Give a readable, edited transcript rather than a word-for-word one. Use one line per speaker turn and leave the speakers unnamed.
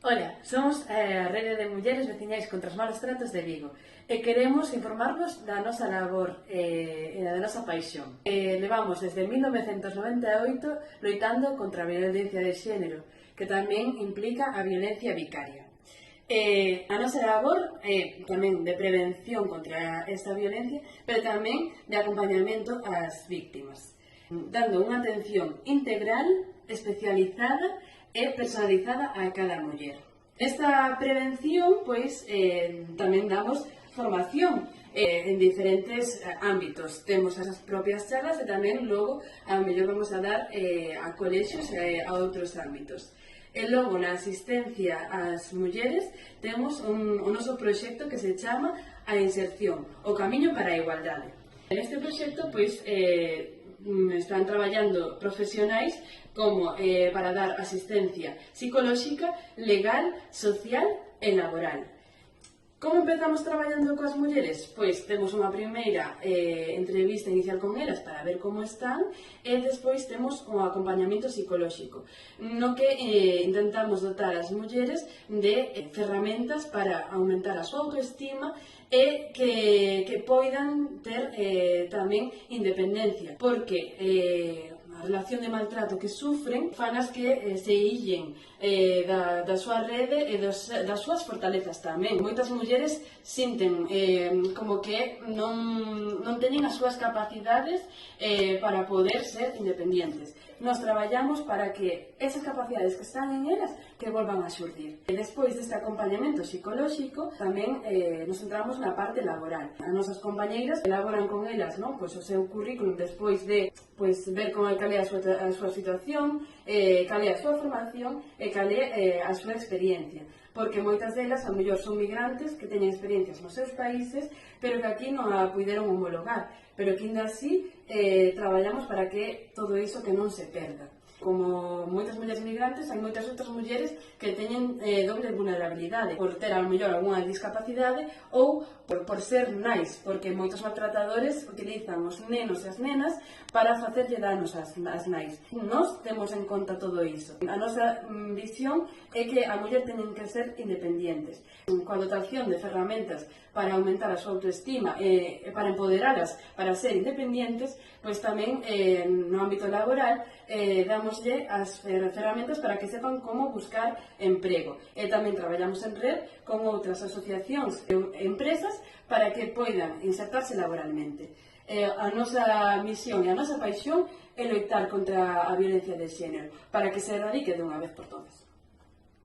Ola, somos a Rede de Mulleres Veciñais contra os Malos Tratos de Vigo e queremos informarvos da nosa labor e da nosa paixón. Levamos desde 1998 loitando contra a violencia de xénero, que tamén implica a violencia vicaria. A nosa labor é tamén de prevención contra esta violencia, pero tamén de acompañamento ás víctimas, dando unha atención integral, especializada e personalizada a cada muller. Esta prevención, pois, tamén damos formación en diferentes ámbitos. Temos as propias charlas e tamén logo a mellor vamos a dar a colexios e a outros ámbitos. E logo na asistencia ás mulleres temos o noso proxecto que se chama a inserción, o camiño para a igualdade. Neste proxecto, pois, están traballando profesionais como para dar asistencia psicolóxica, legal, social e laboral. Como empezamos traballando coas mulleres? Pois temos unha primeira entrevista inicial con elas para ver como están e despois temos un acompañamento psicolóxico no que intentamos dotar as mulleres de ferramentas para aumentar a súa autoestima e que poidan ter tamén independencia, porque a relación de maltrato que sufren fanas que se illen da súa rede e das súas fortalezas tamén. Moitas mulleres sinten como que non teñen as súas capacidades para poder ser independientes. Nos traballamos para que esas capacidades que están en elas que volvan a xurdir. E despois deste acompañamento psicolóxico tamén nos centramos na parte laboral. As nosas compañeiras elaboran con elas, non, pois, o seu currículum despois de ver como cal é a súa situación, cal é a súa formación e cal é a súa experiencia. Porque moitas delas, a mellor, son migrantes que teñen experiencias nos seus países, pero que aquí non a puideron homologar. Pero que, ainda así, traballamos para que todo iso que non se perda. Como moitas mulleres migrantes, hai moitas outras mulleres que teñen doble vulnerabilidade por ter, a mellor, algunha discapacidade ou por ser nais, porque moitos maltratadores utilizan os nenos e as nenas para facerlle danos ás nais. Nós temos en conta todo iso. A nosa visión é que a muller teñen que ser independientes. Coa dotación de ferramentas para aumentar a súa autoestima e para empoderalas para ser independientes, pois tamén no ámbito laboral damoslle as ferramentas para que sepan como buscar emprego. E tamén traballamos en red con outras asociacións e empresas para que poidan insertarse laboralmente. A nosa misión e a nosa paixón é loitar contra a violencia de xénero para que se erradique dunha vez por todas.